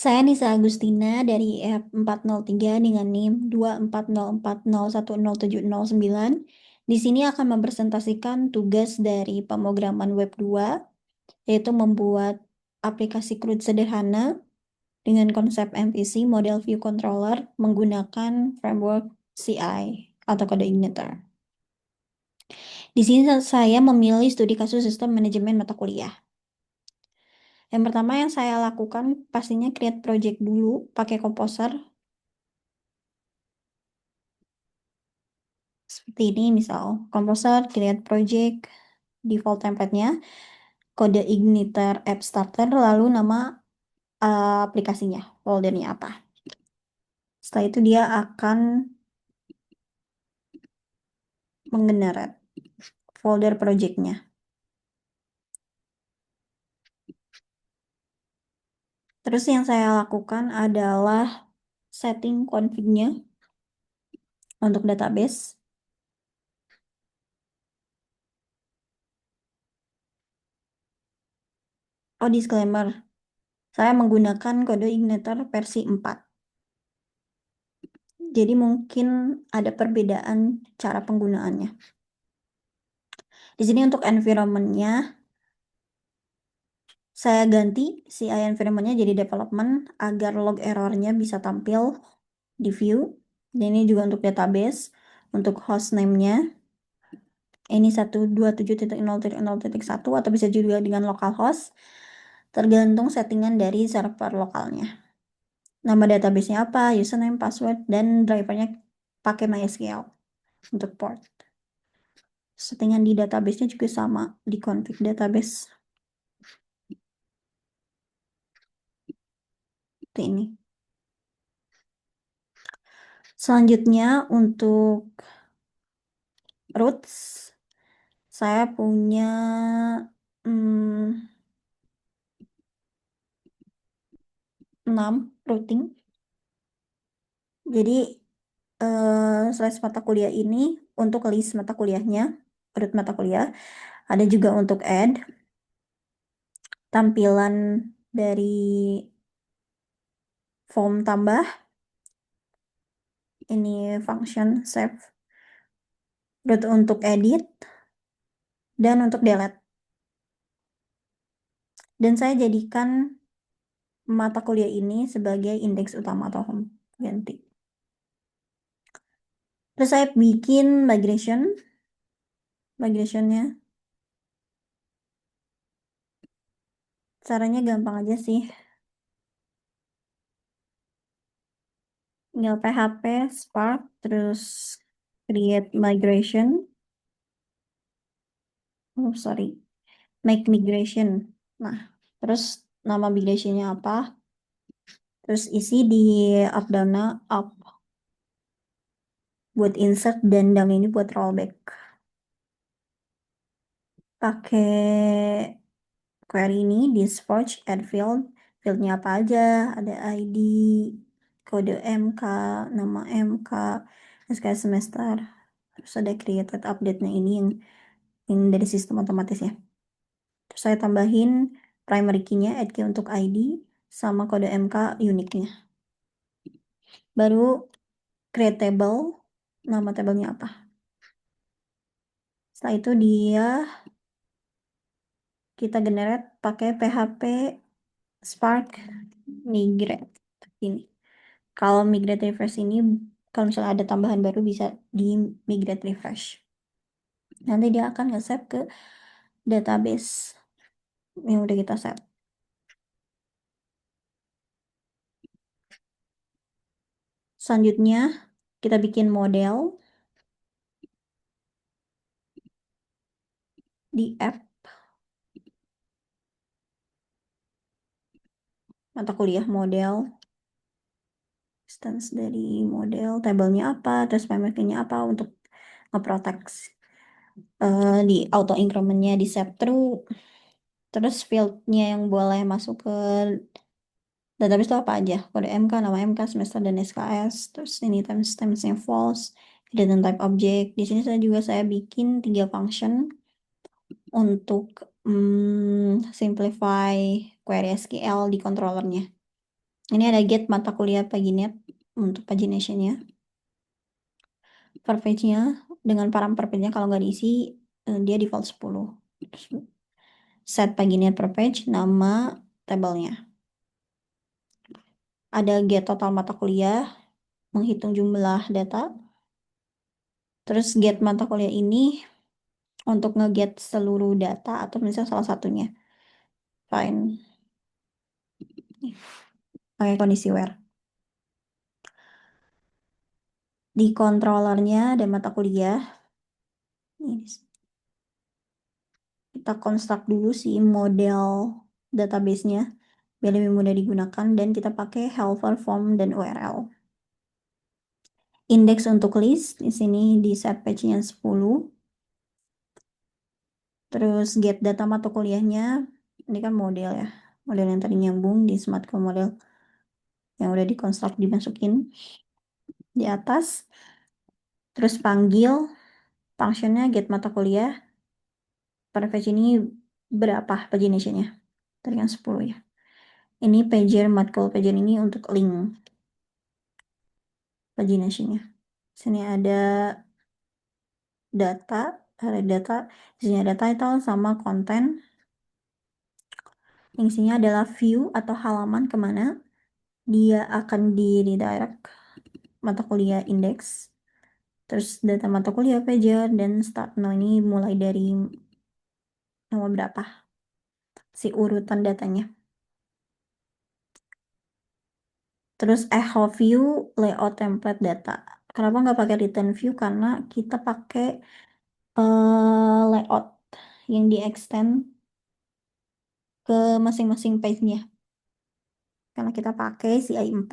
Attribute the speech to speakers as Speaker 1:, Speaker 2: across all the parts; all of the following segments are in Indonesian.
Speaker 1: Saya Nisa Agustina dari F403 dengan NIM 240401079. Di sini akan mempresentasikan tugas dari pemrograman Web 2, yaitu membuat aplikasi CRUD sederhana dengan konsep MVC, Model View Controller, menggunakan framework CI atau kode igniter. Di sini saya memilih studi kasus sistem manajemen mata kuliah. Yang pertama yang saya lakukan pastinya create project dulu pakai Composer. Seperti ini misal, Composer, create project, default template-nya, kode igniter app starter, lalu nama aplikasinya, foldernya apa. Setelah itu dia akan menggenerate folder project-nya. Terus yang saya lakukan adalah setting config-nya untuk database. Oh, disclaimer. Saya menggunakan kode igniter versi 4. Jadi mungkin ada perbedaan cara penggunaannya. Di sini untuk environment-nya, saya ganti CI environment-nya jadi development agar log error-nya bisa tampil di view. Dan ini juga untuk database. Untuk hostname-nya, ini 127.0.0.1 atau bisa juga dengan localhost, tergantung settingan dari server lokalnya. Nama database-nya apa, username, password, dan drivernya pakai MySQL untuk port. Settingan di database-nya juga sama di config database. Seperti ini. Selanjutnya untuk roots, saya punya 6 routing. Jadi slash mata kuliah ini untuk list mata kuliahnya, root mata kuliah. Ada juga untuk add tampilan dari form tambah. Ini function save. Root untuk edit dan untuk delete. Dan saya jadikan mata kuliah ini sebagai indeks utama atau home. Ganti. Terus saya bikin migrationnya. Caranya gampang aja sih. Tinggal PHP, Spark, terus create migration. Oh, sorry. Make migration. Nah, terus nama migrationnya apa? Terus isi di up down up buat insert dan down ini buat rollback. Pakai query ini di search add field. Fieldnya apa aja? Ada ID, kode MK, nama MK, SKS semester. Terus ada created update-nya ini yang dari sistem otomatis ya. Terus saya tambahin primary key-nya, add key untuk ID, sama kode MK uniknya. Baru create table, nama tabelnya apa. Setelah itu kita generate pakai PHP Spark migrate ini. Kalau migrate refresh ini, kalau misalnya ada tambahan baru bisa di migrate refresh. Nanti dia akan nge-save ke database yang udah kita set. Selanjutnya kita bikin model di app mata kuliah model, instance dari model, tabelnya apa, terus memory-nya apa untuk nge-protect di auto incrementnya di set true. Terus fieldnya yang boleh masuk ke database itu apa aja? Kode MK, nama MK, semester, dan SKS. Terus ini timestamp-nya false, dan type object. Di sini saya bikin 3 function untuk simplify query SQL di controllernya. Ini ada get mata kuliah paginet untuk paginationnya. Per page-nya dengan param per page-nya kalau nggak diisi dia default 10. Terus set paginet per page, nama tabelnya. Ada get total mata kuliah, menghitung jumlah data. Terus get mata kuliah ini untuk nge-get seluruh data atau misalnya salah satunya. Fine. Pakai kondisi where. Di controllernya ada mata kuliah. Ini kita construct dulu si model database-nya biar lebih mudah digunakan dan kita pakai helper form dan URL. Index untuk list di sini di set page-nya 10. Terus get data mata kuliahnya ini kan model ya. Model yang tadi nyambung di smart core model yang udah dikonstruk dimasukin di atas. Terus panggil functionnya get mata kuliah. Pada page ini berapa pagination-nya? Tadi kan 10 ya. Ini pager matkul pager ini untuk link pagination-nya. Sini ada data, di sini ada title sama konten. Yang isinya adalah view atau halaman kemana dia akan di redirect mata kuliah index. Terus data mata kuliah pager dan start. Nah ini mulai dari nomor berapa si urutan datanya. Terus echo view layout template data. Kenapa nggak pakai return view? Karena kita pakai layout yang di extend ke masing-masing page-nya. Karena kita pakai CI4.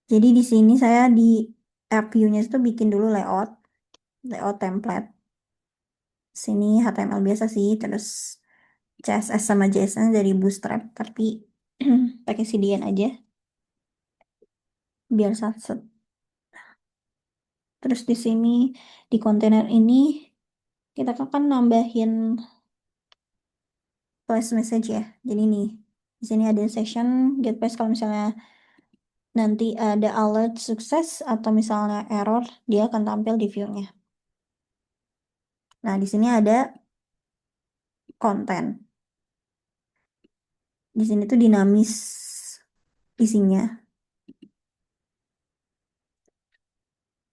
Speaker 1: Jadi di sini saya di app view-nya itu bikin dulu layout template. Sini HTML biasa sih, terus CSS sama JSON dari Bootstrap, tapi pakai CDN aja biar sat. Terus di sini di kontainer ini kita kan nambahin flash message ya. Jadi nih di sini ada session get page kalau misalnya nanti ada alert sukses atau misalnya error, dia akan tampil di view-nya. Nah, di sini ada konten. Di sini tuh dinamis isinya.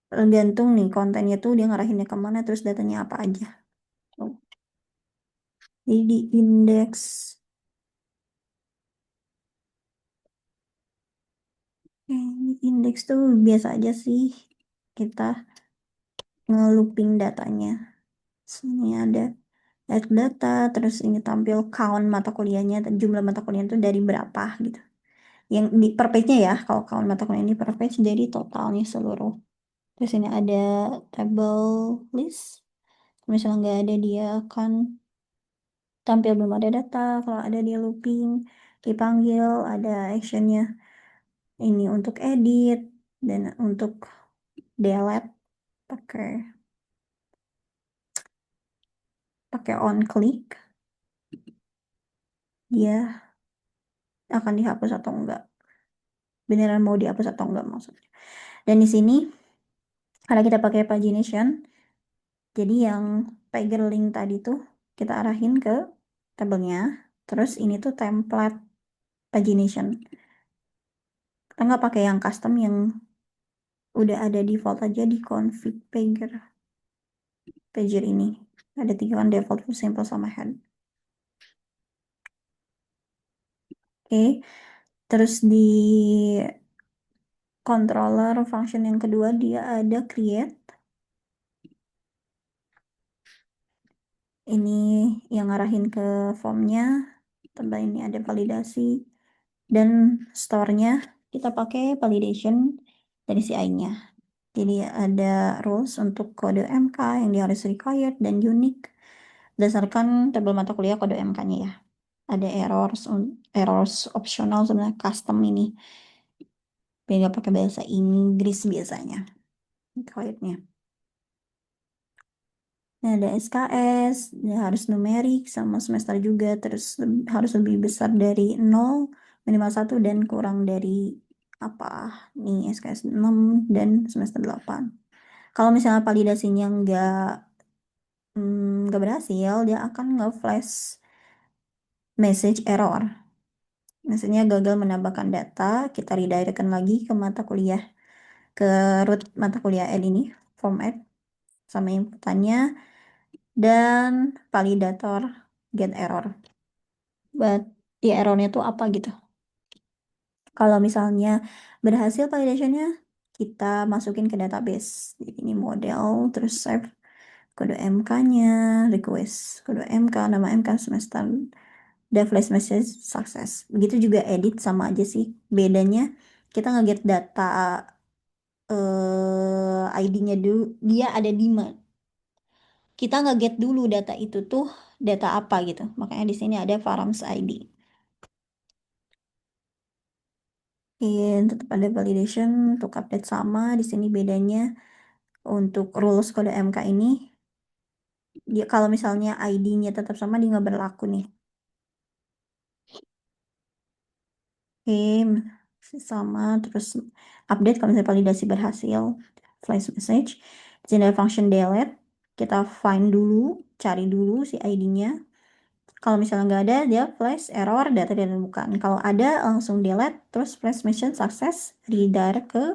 Speaker 1: Tergantung nih kontennya tuh dia ngarahinnya kemana, terus datanya apa aja. Tuh. Jadi di indeks indeks tuh biasa aja sih kita nge-looping datanya. Sini ada add data, terus ini tampil count mata kuliahnya, jumlah mata kuliah itu dari berapa gitu. Yang di per page-nya ya, kalau count mata kuliah ini per page jadi totalnya seluruh. Terus ini ada table list. Misalnya nggak ada dia akan tampil belum ada data. Kalau ada dia looping, dipanggil, ada actionnya. Ini untuk edit dan untuk delete pakai pakai on click dia akan dihapus atau enggak, beneran mau dihapus atau enggak maksudnya. Dan di sini karena kita pakai pagination, jadi yang pager link tadi tuh kita arahin ke tabelnya. Terus ini tuh template pagination. Kita nggak pakai yang custom yang udah ada default aja di config pager ini. Ada 3 kan default, simple sama head. Oke, terus di controller function yang kedua dia ada create. Ini yang ngarahin ke formnya. Tambah ini ada validasi dan store-nya kita pakai validation dari CI-nya. Jadi ada rules untuk kode MK yang dia harus required dan unique berdasarkan tabel mata kuliah kode MK-nya ya. Ada errors optional sebenarnya custom ini. Beda pakai bahasa Inggris biasanya. Requirednya. Nah, ada SKS, ya harus numerik sama semester juga, terus harus lebih besar dari 0, minimal 1 dan kurang dari apa nih SKS 6 dan semester 8. Kalau misalnya validasinya nggak berhasil, dia akan nge-flash message error. Misalnya gagal menambahkan data, kita redirectkan lagi ke mata kuliah, ke root mata kuliah L ini, form add, sama inputannya, dan validator get error. But di errornya tuh apa gitu. Kalau misalnya berhasil validationnya, kita masukin ke database. Jadi ini model, terus save kode MK-nya, request kode MK, nama MK semester, dan flash message sukses. Begitu juga edit sama aja sih. Bedanya kita nge-get data ID-nya dulu, dia ada di mana. Kita nge-get dulu data itu tuh data apa gitu. Makanya di sini ada Farams ID. Tetap ada validation untuk update sama. Di sini bedanya untuk rules kode MK ini, dia kalau misalnya ID-nya tetap sama, dia nggak berlaku nih. Oke, sama terus update kalau misalnya validasi berhasil, flash message. Di sini ada function delete, kita find dulu, cari dulu si ID-nya. Kalau misalnya nggak ada, dia flash error, data tidak ditemukan. Kalau ada, langsung delete, terus flash mission sukses, redirect ke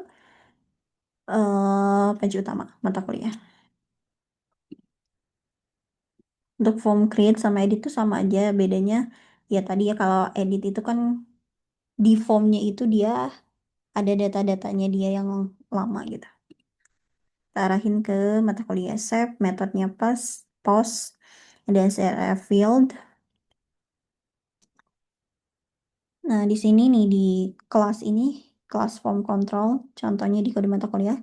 Speaker 1: page utama mata kuliah. Untuk form create sama edit itu sama aja, bedanya ya tadi ya, kalau edit itu kan di formnya itu dia ada data-datanya dia yang lama gitu. Kita arahin ke mata kuliah save, metodenya post, ada CRF field. Nah, di sini nih di kelas ini, kelas form control, contohnya di kode mata kuliah,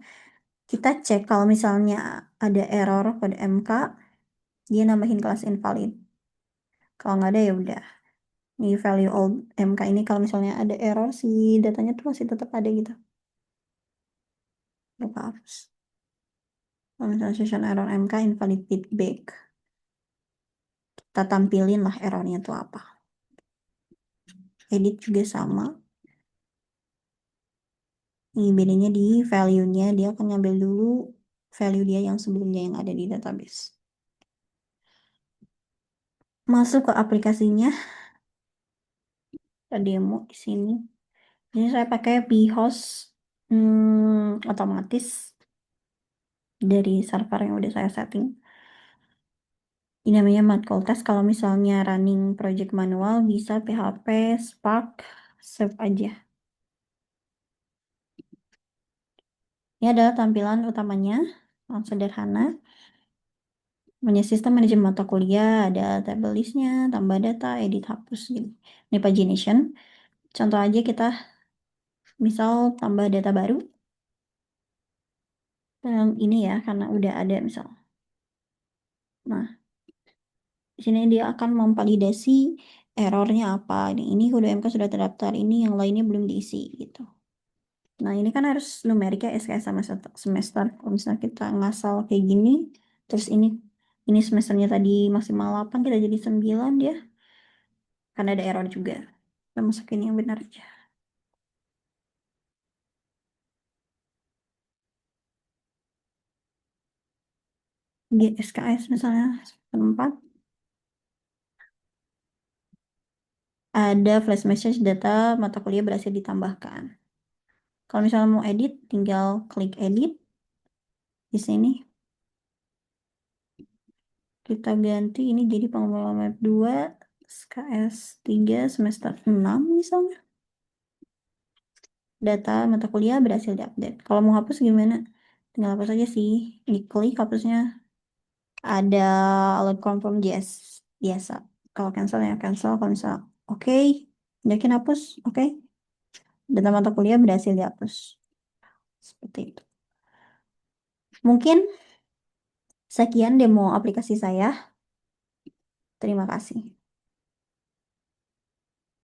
Speaker 1: kita cek kalau misalnya ada error kode MK, dia nambahin kelas invalid. Kalau nggak ada ya udah. Ini value old MK ini kalau misalnya ada error, si datanya tuh masih tetap ada gitu. Lupa hapus. Kalau misalnya session error MK invalid feedback, kita tampilin lah errornya tuh apa. Edit juga sama. Ini bedanya di value-nya, dia akan ngambil dulu value dia yang sebelumnya yang ada di database. Masuk ke aplikasinya, ada demo di sini. Ini saya pakai vhost otomatis dari server yang udah saya setting. Ini namanya Matkul Test. Kalau misalnya running project manual, bisa PHP, Spark, save aja. Ini adalah tampilan utamanya, yang sederhana. Punya sistem manajemen mata kuliah, ada table listnya, tambah data, edit, hapus, gitu. Ini pagination. Contoh aja kita misal tambah data baru. Ini ya, karena udah ada misal. Nah, di sini dia akan memvalidasi errornya apa. Ini kode MK sudah terdaftar, ini yang lainnya belum diisi gitu. Nah, ini kan harus numerik ya SKS sama semester. Kalau misalnya kita ngasal kayak gini, terus ini semesternya tadi maksimal 8, kita jadi 9 dia. Karena ada error juga. Kita masukin yang benar aja. Di SKS misalnya 4, ada flash message data mata kuliah berhasil ditambahkan. Kalau misalnya mau edit, tinggal klik edit di sini. Kita ganti ini jadi pengembangan map 2, SKS 3 semester 6 misalnya. Data mata kuliah berhasil diupdate. Kalau mau hapus gimana? Tinggal hapus aja sih. Diklik hapusnya. Ada alert confirm yes. Biasa. Kalau cancel ya cancel. Kalau misal oke. Yakin hapus? Oke. Data mata kuliah berhasil dihapus. Seperti itu. Mungkin sekian demo aplikasi saya. Terima kasih.